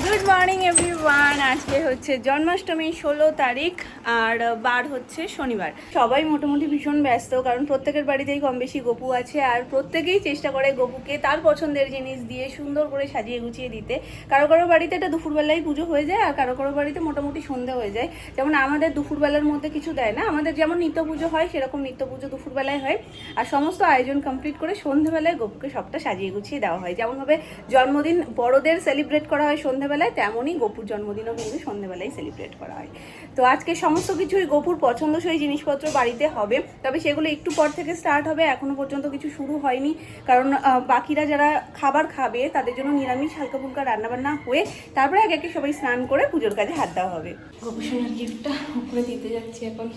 Good morning everyone. আজকে হচ্ছে জন্মাষ্টমী 16 তারিখ আর বার হচ্ছে শনিবার। সবাই মোটামুটি ভীষণ ব্যস্ত, কারণ প্রত্যেকের বাড়িতেই কম বেশি গপু আছে আর প্রত্যেকেই চেষ্টা করে গপুকে তার পছন্দের জিনিস দিয়ে সুন্দর করে সাজিয়ে গুছিয়ে দিতে। কারো কারো বাড়িতে এটা দুপুরবেলায় পুজো হয়ে যায় আর কারো কারো বাড়িতে মোটামুটি সন্ধ্যা হয়ে যায়। যেমন আমাদের দুপুরবেলার মধ্যে কিছু দেয় না, আমাদের যেমন নিত্য পুজো হয় সেরকম নিত্য পুজো দুপুরবেলায় হয় আর সমস্ত আয়োজন কমপ্লিট করে সন্ধ্যেবেলায় গপুকে সবটা সাজিয়ে গুছিয়ে দেওয়া হয়। যেমনভাবে জন্মদিন বড়দের সেলিব্রেট করা হয় সন্ধ্যেবেলায়, তেমনই গপুর জন্মদিনও কিন্তু সন্ধ্যেবেলায় সেলিব্রেট করা হয়। তো আজকে সমস্ত কিছুই গপুর পছন্দসই জিনিসপত্র বাড়িতে হবে, তবে সেগুলো একটু পর থেকে স্টার্ট হবে। এখনো পর্যন্ত কিছু শুরু হয়নি, কারণ বাকিরা যারা খাবার খাবে তাদের জন্য নিরামিষ হালকা ফুলকা রান্নাবান্না হয়ে তারপরে একে একে সবাই স্নান করে পুজোর কাজে হাত দেওয়া হবে। গপু সোনার গিফটটা উপরে দিতে যাচ্ছি এখন।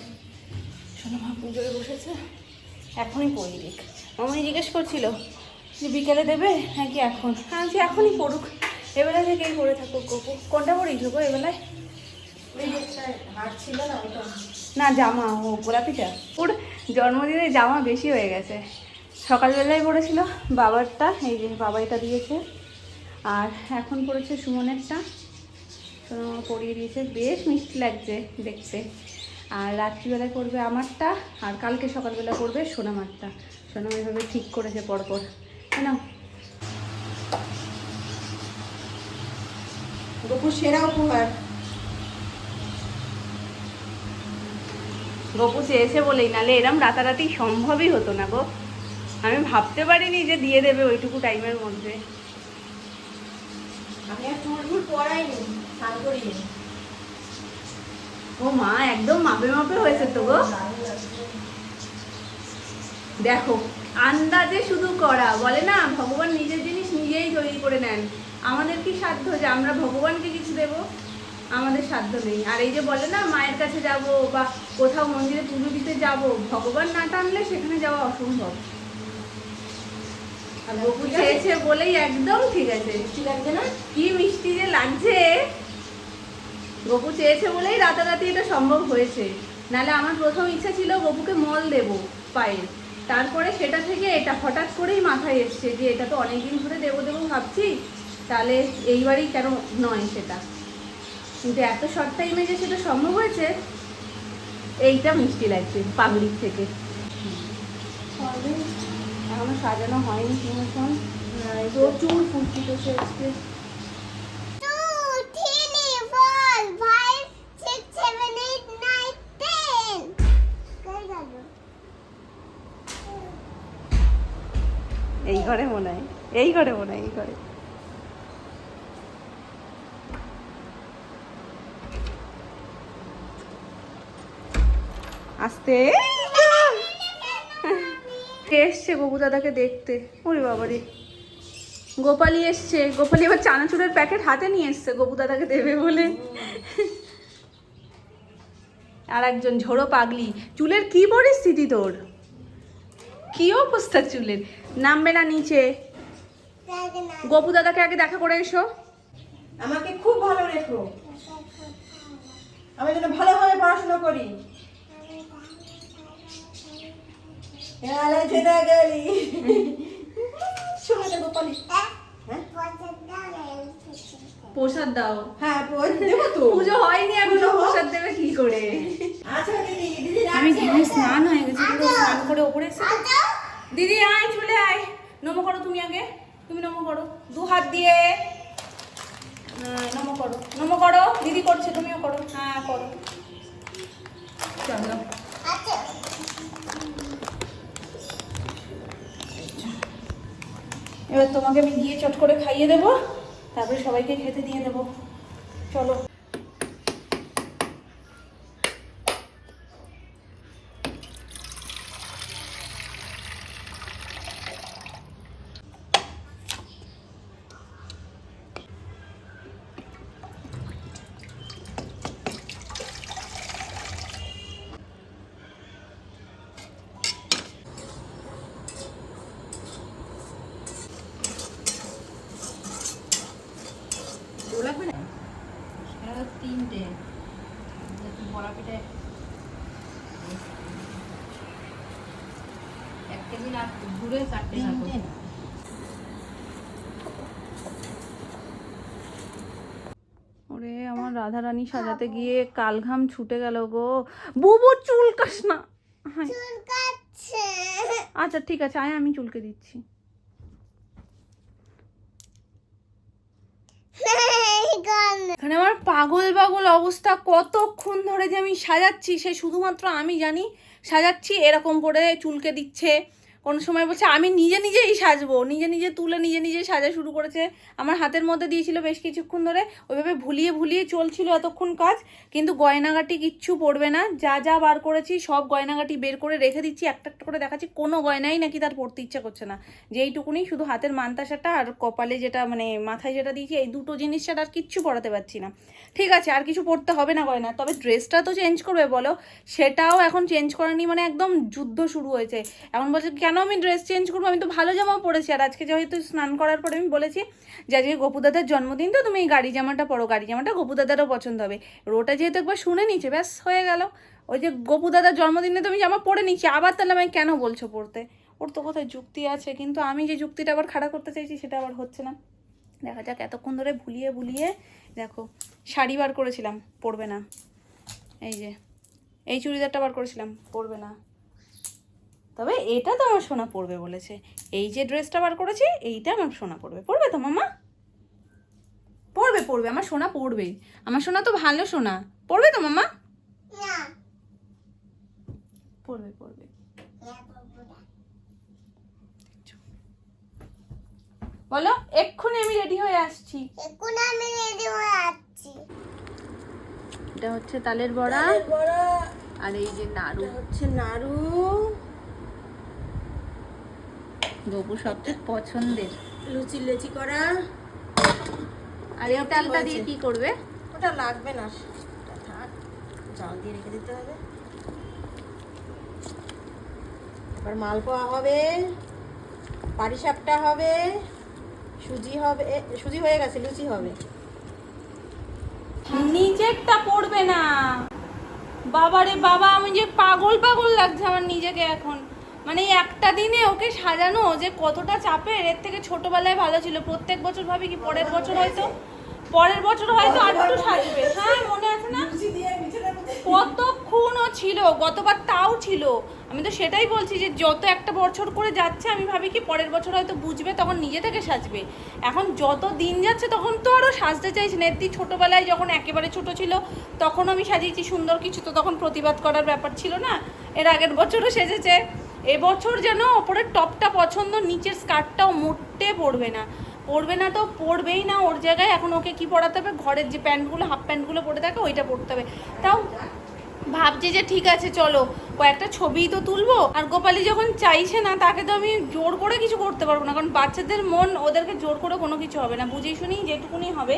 সোনা মা পুজোয় বসেছে, এখনই পড়ি দেখ। মামনি জিজ্ঞেস করছিল যে বিকেলে দেবে নাকি এখন, হ্যাঁ যে এখনই পড়ুক, এবেলা থেকেই পড়ে থাকুক গপু। কোনটা পড়িস গো এবেলায়? না জামা, ও গোলাপিটা। ওর জন্মদিনে জামা বেশি হয়ে গেছে। সকালবেলায় পড়েছিল বাবারটা, এই যে বাবা এটা দিয়েছে, আর এখন পড়েছে সুমনেরটা। সোনা পরিয়ে দিয়েছে, বেশ মিষ্টি লাগছে দেখতে। আর রাত্রিবেলায় পড়বে আমারটা, আর কালকে সকালবেলা পড়বে সোনামারটা। সোনাম এভাবে ঠিক করেছে পরপর। কেন গপুর সেরা উপহার। গপু চেয়েছে বলেই, নাহলে এরম রাতারাতি সম্ভবই হতো না গো। আমি ভাবতে পারিনি যে দিয়ে দেবে ওইটুকু টাইমের মধ্যে। আমি আর চুল পরাইনি, স্নান করিনি। ও মা, একদম মাপে মাপে হয়েছে তো গো। দেখো আন্দাজে শুধু করা, বলে না ভগবান নিজের জিনিস নিজেই তৈরি করে নেন। আমাদের কি সাধ্য যে আমরা ভগবানকে কিছু দেব? আমাদের সাধ্য নেই। আর এই যে বলে না মায়ের কাছে যাব বা কোথাও মন্দিরে পুজো দিতে যাব, ভগবান না টানলে সেখানে যাওয়া অসম্ভব। আর গপু চেয়েছে বলেই একদম ঠিক আছে। মিষ্টি লাগছে না? কি মিষ্টি যে লাগছে। গপু চেয়েছে বলেই রাতারাতি এটা সম্ভব হয়েছে। নাহলে আমার প্রথম ইচ্ছা ছিল গপুকে মল দেব পায়ে, তারপরে সেটা থেকে এটা হঠাৎ করেই মাথায় এসছে যে এটা তো অনেকদিন ধরে দেবো দেবো ভাবছি, তাহলে এইবারই কেন নয় সেটা। কিন্তু এত শর্ট টাইমে যে সেটা সম্ভব হয়েছে, এইটা মিষ্টি লাগছে পাগড়ির থেকে। এখনো সাজানো হয়নি সিংহাসন, প্রচুর ফুর্তি করছে আজকে। এই ঘরে মনে হয়, এই ঘরে মনে হয়, এই ঘরে। আস্তে এসছে গপু দাদাকে দেখতে। ওরে বাবারে, গোপালি এসছে। গোপালি এবার চানাচুরের প্যাকেট হাতে নিয়ে এসছে গপু দাদাকে দেবে বলে। আর একজন ঝোড়ো পাগলি। চুলের কি পরিস্থিতি তোর? কি অবস্থা চুলের? নামবে না নিচে। গপু দাদাকে আগে দেখা করে এসো। আমাকে খুব ভালো রেখো, আমি যেন ভালোভাবে পড়াশোনা করি। গোপালি, প্রসাদ দাও। হ্যাঁ দেবো তো। পুজো হয়নি এখনো, প্রসাদ দেবে কি করে? আচ্ছা দিদি, দিদি আমি ঘেমে স্নান হয়ে গেছি, পুরো স্নান করে ওপরে এসে। দিদি আয়, চলে আয়। নমো করো তুমি আগে, তুমি নমো করো দু হাত দিয়ে। নমো করো, নমো করো। দিদি করছে, তুমিও করো। হ্যাঁ করো, চলো। এবার তোমাকে আমি গিয়ে চট করে খাইয়ে দেবো, তারপরে সবাইকে খেতে দিয়ে দেবো। চলো। তিনটে বড়া পিঠে 1 কেজি না, ঘুরে 4টে। রাধারানী সাজাতে গিয়ে কালঘাম ছুটে গেল গো। বুবু চুলকাস না। হ্যাঁ আচ্ছা ঠিক আছে, আয় আমি চুলকে দিচ্ছি। এখানে আমার পাগল পাগল অবস্থা, কতক্ষণ ধরে যে আমি সাজাচ্ছি সে শুধুমাত্র আমি জানি। সাজাচ্ছি এরকম করে চুলকে দিচ্ছে, কোনো সময় বলছে আমি নিজে নিজেই সাজবো, নিজে নিজে তুলে নিজে নিজে সাজা শুরু করেছে। আমার হাতের মধ্যে দিয়েছিল বেশ কিছুক্ষণ ধরে, ওইভাবে ভুলিয়ে ভুলিয়ে চলছিল এতক্ষণ কাজ, কিন্তু গয়নাগাটি কিচ্ছু পড়বে না। যা যা বার করেছি সব গয়নাগাটি বের করে রেখে দিচ্ছি, একটা একটা করে দেখাচ্ছি। কোনো গয়নাই নাকি তার পড়তে ইচ্ছা করছে না, যেইটুকুনি শুধু হাতের মানতাসাটা আর কপালে যেটা মানে মাথায় যেটা দিয়েছি, এই দুটো জিনিস ছাড়া আর কিচ্ছু পড়াতে পারছি না। ঠিক আছে, আর কিছু পড়তে হবে না গয়না, তবে ড্রেসটা তো চেঞ্জ করবে বলো, সেটাও এখন চেঞ্জ করেনি, মানে একদম যুদ্ধ শুরু হয়েছে। এখন বলছে কেন আমি ড্রেস চেঞ্জ করবো, আমি তো ভালো জামা পরেছি। আর আজকে যেহেতু স্নান করার পরে আমি বলেছি যে আজকে গপু দাদার জন্মদিন, তো তুমি এই গাড়ি জামাটা পরো, গাড়ি জামাটা গপু দাদারও পছন্দ হবে। ওটা যেহেতু একবার শুনে নিচ্ছে, ব্যাস হয়ে গেল। ওই যে গপু দাদার জন্মদিনে তুমি জামা পরে নিচ্ছি, আবার তাহলে আমায় কেন বলছো পড়তে? ওর তো কোথায় যুক্তি আছে, কিন্তু আমি যে যুক্তিটা আবার খাড়া করতে চাইছি সেটা আবার হচ্ছে না। দেখা যাক, এতক্ষণ ধরে ভুলিয়ে ভুলিয়ে দেখো শাড়ি বার করেছিলাম, পরবে না। এই যে এই চুড়িদারটা বার করেছিলাম, পরবে না। তবে এটা তো আমার সোনা পরবে বলেছে। এই যে ড্রেসটা বার করেছি এইটা আমার সোনা পরবে। পরবে তো মামা? পরবে পরবে, আমার সোনা পরবে। আমার সোনা তো ভালো সোনা, পরবে তো মামা? পরবে পরবে। বলো এক্ষুনি আমি রেডি হয়ে আসছি। এটা হচ্ছে তালের বড়া, আর এই যে নাড়ু হচ্ছে নাড়ু, গপু সবচেয়ে পছন্দের। লুচি লেচি করা। আর এই তালটা দিয়ে কি করবে? ওটা লাগবে না, থাক, জাল দিয়ে রেখে দিতে হবে। এবার মালপোয়া হবে, পাটিসাপটা হবে, সুজি হবে, সুজি হয়ে গেছে, লুচি হবে। নিজেরটা পড়বে না বাবারে বাবা, আমি যে পাগল পাগল লাগছে আমার নিজেকে এখন। মানে এই একটা দিনে ওকে সাজানো যে কতটা চাপের, এর থেকে ছোটবেলায় ভালো ছিল। প্রত্যেক বছর ভাবি কি পরের বছর হয়তো আরেকটু সাজবে। হ্যাঁ মনে আছে না কতক্ষণও ছিল, গতবার তাও ছিল। আমি তো সেটাই বলছি যে যত একটা বছর করে যাচ্ছে আমি ভাবি কি পরের বছর হয়তো বুঝবে, তখন নিজে থেকে সাজবে। এখন যত দিন যাচ্ছে তখন তো আরও সাজতে চাইছি না। এর ছোটোবেলায় যখন একেবারে ছোট ছিল তখন আমি সাজিয়েছি সুন্দর কিছু, তো তখন প্রতিবাদ করার ব্যাপার ছিল না। এর আগের বছরও সেজেছে, এবছর যেন ওপরের টপটা পছন্দ, নিচের স্কার্টটাও মোটে পরবে না। তো পরবেই না। ওর জায়গায় এখন ওকে কি পরাতে হবে, ঘরের যে প্যান্টগুলো হাফ প্যান্টগুলো পরে থাকে ওইটা পরতে হবে। তাও ভাবছি যে ঠিক আছে চলো কয়েকটা ছবিই তো তুলবো। আর গোপালি যখন চাইছে না তাকে তো আমি জোর করে কিছু করতে পারবো না, কারণ বাচ্চাদের মন, ওদেরকে জোর করে কোনো কিছু হবে না, বুঝেই শুনেই যেটুকুনি হবে।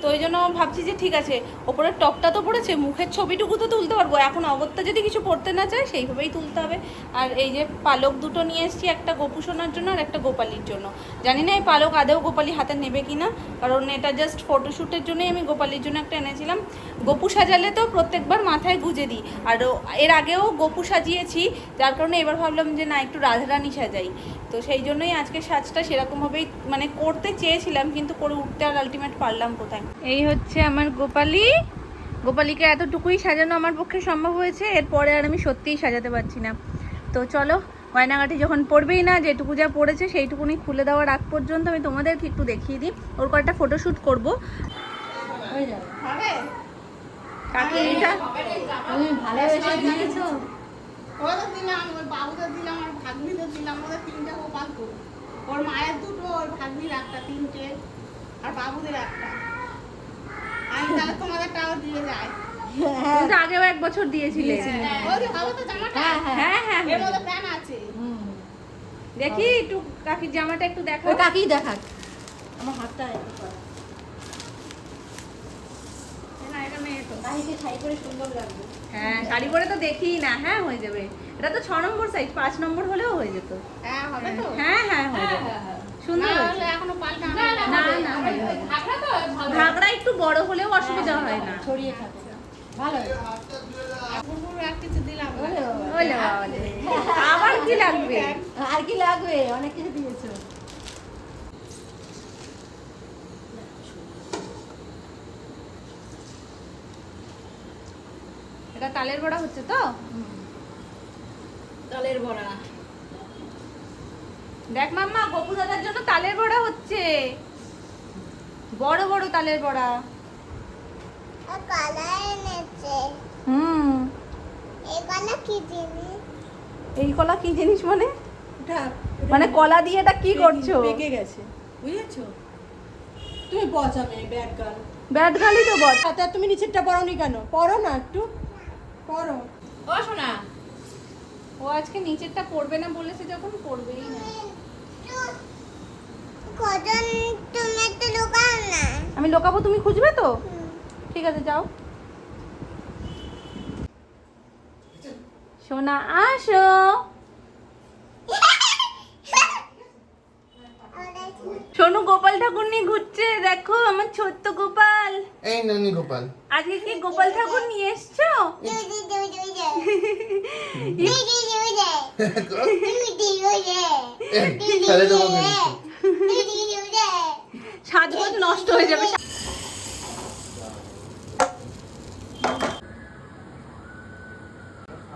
তো ওই জন্য ভাবছি যে ঠিক আছে ওপরের টপটা তো পড়েছে, মুখের ছবিটুকু তো তুলতে পারবো। এখন অগত্যা যদি কিছু পড়তে না চায় সেইভাবেই তুলতে হবে। আর এই যে পালক দুটো নিয়ে এসেছি, একটা গপু সোনার জন্য আর একটা গোপালির জন্য। জানি না এই পালক আদেও গোপালি হাতে নেবে কি না, কারণ এটা জাস্ট ফটোশ্যুটের জন্যই আমি গোপালির জন্য একটা এনেছিলাম। গপু সাজালে তো প্রত্যেকবার মাথায় গুজে দিই, আর এর আগেও গপু সাজিয়েছি, যার কারণে এবার ভাবলাম যে না একটু রাধারানী সাজাই। তো সেই জন্যই আজকে সাজটা সেরকমভাবেই মানে করতে চেয়েছিলাম, কিন্তু করে উঠতে আর আলটিমেট পারলাম কোথায়। এই হচ্ছে আমার গোপালি। গোপালিকে এতটুকুই সাজানো আমার পক্ষে সম্ভব হয়েছে, এরপরে আর আমি সত্যিই সাজাতে পারছি না। তো চলো গয়নাগাটি যখন পড়বেই না, যেটুকু যা পড়েছে সেইটুকুনি খুলে দেওয়ার আগ পর্যন্ত আমি তোমাদেরকে একটু দেখিয়ে দিই। ওর কয়েকটা ফটোশ্যুট করবো। হয়ে যাবে। কাকি এটা তুমি ভালোবেসে দিয়েছো। ওদের দিলাম, ওর বাবুদের দিলাম, আর ভাগ্নিদের দিলাম, ওদের তিনটে গোপাল তো। ওর মায়ের দুটো, ওর ভাগ্নির একটা, তিনটে, আর বাবুদের একটা। আমি তাহলে তোমাদেরটাও দিয়ে যাই। তুমি তো আগেও এক বছর দিয়েছিলে। ওই যে ভালো তো জামাটা, হ্যাঁ হ্যাঁ এর মধ্যে প্যান আছে। দেখি একটু কাকির জামাটা একটু দেখো। ও কাকি দেখাক, আমার হাতটা একটু কর। না এটা মেয়ে তো। কাকিকে শাড়ি পরে সুন্দর লাগবে। হ্যাঁ শাড়ি পরে তো দেখি না, হ্যাঁ হয়ে যাবে। এটা তো 6 নম্বর সাইজ, 5 নম্বর হলেও হয়ে যেত। হ্যাঁ হবে তো। হ্যাঁ হ্যাঁ হয়ে যাবে, সুন্দর না হয়েছে। হলে এখনো পাল্টা না না হয়ে যাবে। ঘাগড়া একটু বড় হলেও অসুবিধা হয় না। ছড়িয়ে থাকছে ভালো। বুবুর আর কিছু দিলাম না। ওলে বাবা রে। আবার কি লাগবে? আর কি লাগবে, অনেক কিছু দিয়েছো। এটা তালের বড়া হচ্ছে তো? তালের বড়া। দেখ মাম্মা, গপু দাদার জন্য তালের বড়া হচ্ছে, বড় বড় তালের বড়া। হুম, এই কলা কি জিনিস মানে? মানে কলা দিয়ে এটা কি করছো? পেকে গেছে, বুঝেছো? তুমি বজাবে ব্যাড গার্ল। ব্যাট গালি তো বল। তা তুমি নিচেরটা পরোনি কেন? পরো না একটু, পরো। ও শোনা, ও আজকে নিচেরটা পড়বে না বলেছে, যখন পড়বেই না। আমি লোকাবো, তুমি খুঁজবে তো? ঠিক আছে, যাও। সোনা আসো। সোনু গোপাল ঠাকুর নিয়ে ঘুরছে, দেখো আমার ছোট্ট গোপাল। এই নানি গোপাল, আজকে কি গোপাল ঠাকুর নিয়ে এসছো? তাহলে তোমাকে সাজগোজ নষ্ট হয়ে যাবে।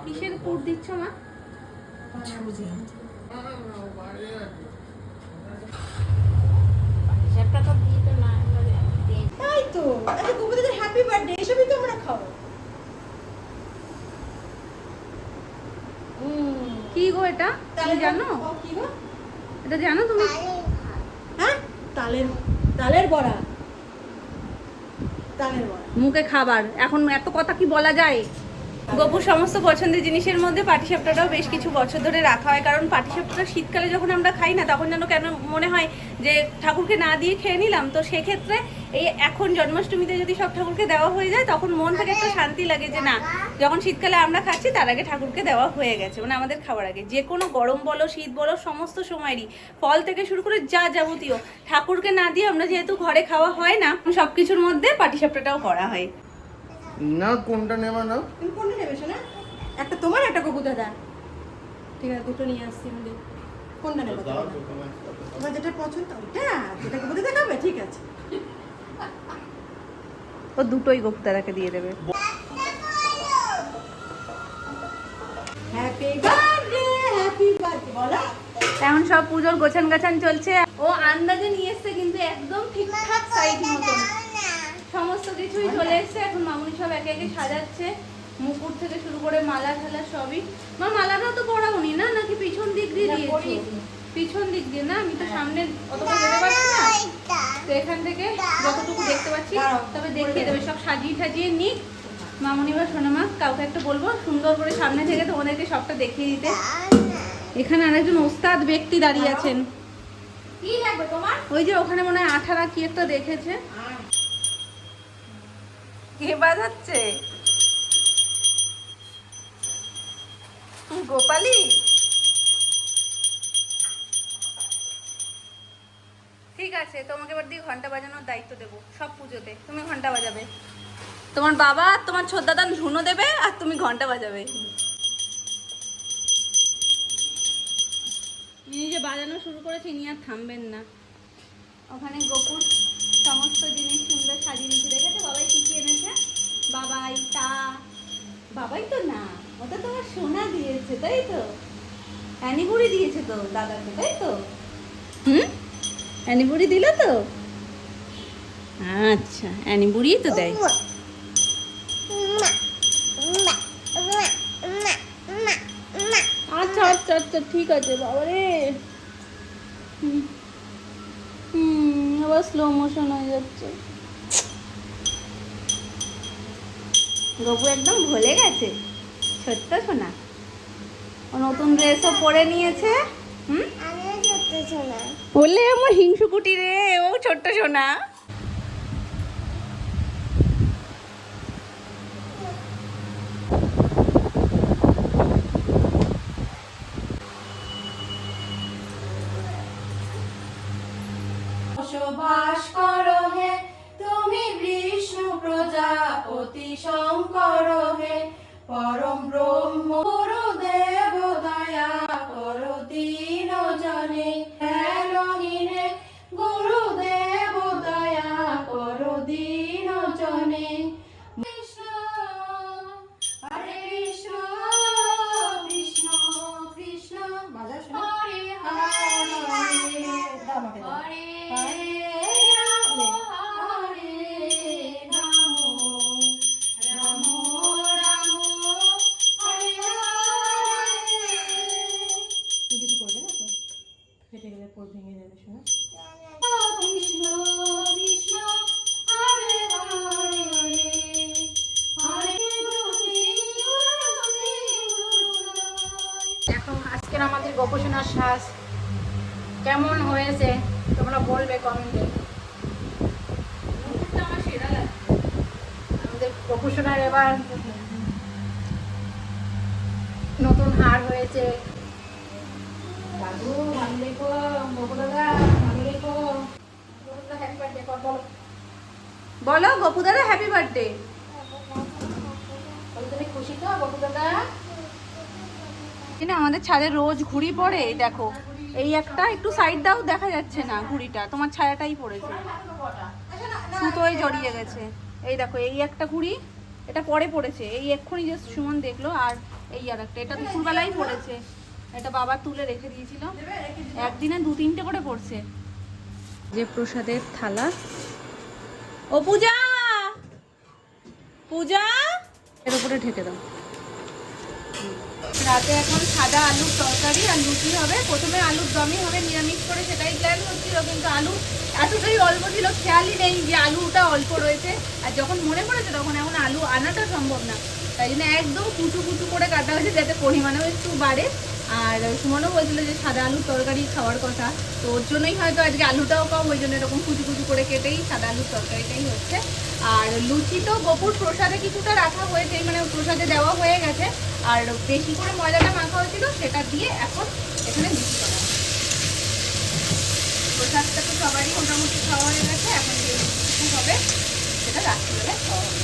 কিসের পুর দিচ্ছ মা? তাই তো, আচ্ছা গোপুদের হ্যাপি বার্থডে, এসবই তো আমরা খাবো। কি গো এটা? তুমি জানো? কি গো? এটা জানো তুমি? হ্যাঁ, তালের তালের বড়া, তালের বড়া। মুখে খাবার, এখন এত কথা কি বলা যায়? গপুর সমস্ত পছন্দের জিনিসের মধ্যে পাটিসাপটাটাও বেশ কিছু বছর ধরে রাখা হয়, কারণ পাটিসাপটা শীতকালে যখন আমরা খাই না, তখন যেন কেন মনে হয় যে ঠাকুরকে না দিয়ে খেয়ে নিলাম। তো সেক্ষেত্রে এই এখন জন্মাষ্টমীতে যদি সব ঠাকুরকে দেওয়া হয়ে যায়, তখন মন থেকে একটা শান্তি লাগে যে না, যখন শীতকালে আমরা খাচ্ছি তার আগে ঠাকুরকে দেওয়া হয়ে গেছে, মানে আমাদের খাওয়ার আগে। যে কোনো গরম বলো শীত বলো সমস্ত সময়েরই ফল থেকে শুরু করে যা যাবতীয় ঠাকুরকে না দিয়ে আমরা যেহেতু ঘরে খাওয়া হয় না, সব কিছুর মধ্যে পাটিসাপটাটাও করা হয়। না কোনটা নেবা না? তুমি কোনটা নেবে শোনা? একটা তোমার, একটা গপু দাদা। ঠিক আছে, দুটো নিয়ে আসছি আমি। কোনটা নেবে তোমার? যেটা পছন্দ ওইটা, যেটা গপু দাদা খাবে, ঠিক আছে। ও দুটোই গপু দাদাকে দিয়ে দেবে। হ্যাপি বার্থডে, হ্যাপি বার্থডে বলো। এখন সব পুজোর গোছান গাছান চলছে। ও আন্দাজে নিয়ে এসছে, কিন্তু একদম ঠিকঠাক সাইজ মতন সমস্ত কিছুই চলে এসছে। এখন মামুনি সব একে একে সাজাচ্ছে, মুকুট থেকে শুরু করে মালা ঠালা সবই। মা মালাটাও তো পরাওনি না, নাকি পিছন দিক দিয়ে দিয়েছো? পিছন দিক দিয়ে না, আমি তো সামনে অতটা যেতে পারছি না, তো এখান থেকে যতটুকু দেখতে পাচ্ছি তবে দেখিয়ে দেবে। সব সাজিয়ে ঠাজিয়ে নিক মামুনি বা সোনামা, কাউকে একটা বলবো সুন্দর করে সামনে থেকে তোমাদেরকে সবটা দেখিয়ে দিতে। এখানে আরেকজন ওস্তাদ ব্যক্তি দাঁড়িয়ে আছেন। কি লাগবে তোমার? ওই যে ওখানে মনে হয় আঠারা কি একটা দেখেছে। কে বাজাচ্ছে? গোপালি। ঠিক আছে, তোমাকে এবার দিয়ে ঘন্টা বাজানোর দায়িত্ব দেবো। সব পুজোতে তুমি ঘন্টা বাজাবে, তোমার বাবা আর তোমার ছোটদাদা ঝুনো দেবে, আর তুমি ঘন্টা বাজাবে। ইনি যে বাজানো শুরু করেছে, ইনি আর থামবেন না। ওখানে গপুর সমস্ত জিনিস সুন্দর সাজিয়ে নিচ্ছে, দেখেছো বাবাই কি কি এনেছে? বাবাই তা, বাবাই তো না, ওটা তোমার সোনা দিয়েছে তাই তো? অ্যানিবুড়ি দিয়েছে তো দাদাকে, তাই তো? অ্যানিবুড়ি দিল তো? আচ্ছা, অ্যানিবুড়ি তো দেয়। আচ্ছা আচ্ছা আচ্ছা, ঠিক আছে বাবা রে। আবার স্লো মোশন হয়ে যাচ্ছে। গপু একদম ভুলে গেছে, ছোট্ট সোনা। ও নতুন ড্রেসও পরে নিয়েছে। বললে আমার হিংসুকুটি রে, ও ছোট্ট সোনা। বসবাস করো হে তুমি বিষ্ণু প্রজাপতি শঙ্কর হে, পরম ব্রহ্ম গুরুদেব দয়া করো দীন জনে, হেনহীনে গুরুদেব দয়া করো দীন জনে। কৃষ্ণ গবেষণার শ্বাস কেমন হয়েছে তোমরা বলবে কমেন্টে। আমার সেরা লাগে। আমাদের গবেষণার এবার নতুন হার হয়েছে। দাদু ভালো রেখো, গপু দাদা ভালো রেখো। হ্যাপি বার্থডে কর বলো। বলো গপু দাদা হ্যাপি বার্থডে। বলো তুমি খুশি তো গপু দাদা? না আমাদের ছাদে রোজ ঘুড়ি পড়ে, এই দেখো এই একটা একটু সাইড দাও, দেখা যাচ্ছে না ঘুড়িটা, তোমার ছায়াটাই পড়েছে, সুতোয় জড়িয়ে গেছে। এই দেখো এই একটা ঘুড়ি, এটা পরে পড়েছে, এই এক্ষুনি জাস্ট সুমন দেখলো। আর এই আর একটা, এটা দুপুরবেলাই পড়েছে, এটা বাবা তুলে রেখে দিয়েছিল, একদিনে 2-3টে করে পড়ছে। যে প্রসাদের থালা। ও পূজা, পূজা এর উপরে ঢেকে দাও। রাতে এখন সাদা আলুর তরকারি আর লুচি হবে। প্রথমে আলুর দমই হবে নিরামিষ করে, সেটাই প্ল্যান হচ্ছিল, কিন্তু আলু এতটাই অল্প ছিল খেয়ালই নেই যে আলুটা অল্প রয়েছে। আর যখন মনে পড়েছে তখন এখন আলু আনাটা সম্ভব না, তাই জন্য একদম কুচু কুচু করে কাটা হয়েছে যাতে পরিমাণেও একটু বাড়ে। আর সুমনও বলছিল যে সাদা আলুর তরকারি খাওয়ার কথা, তো ওর জন্যই হয়তো আজকে আলুটাও কম, ওই জন্য এরকম কুচু কুচু করে কেটেই সাদা আলুর তরকারিটাই হচ্ছে। আর লুচি তো গোপুর প্রসাদে কিছুটা রাখা হয়েছে, মানে প্রসাদে দেওয়া হয়ে গেছে, আর বেশি করে ময়দাটা মাখা হয়েছিল সেটা দিয়ে এখন এখানে লুচি করা হবে। প্রসাদটা তো সবারই মোটামুটি খাওয়া হয়ে গেছে, এখন যে লুচি হবে সেটা রাত্রিবেলায় খাওয়া হবে।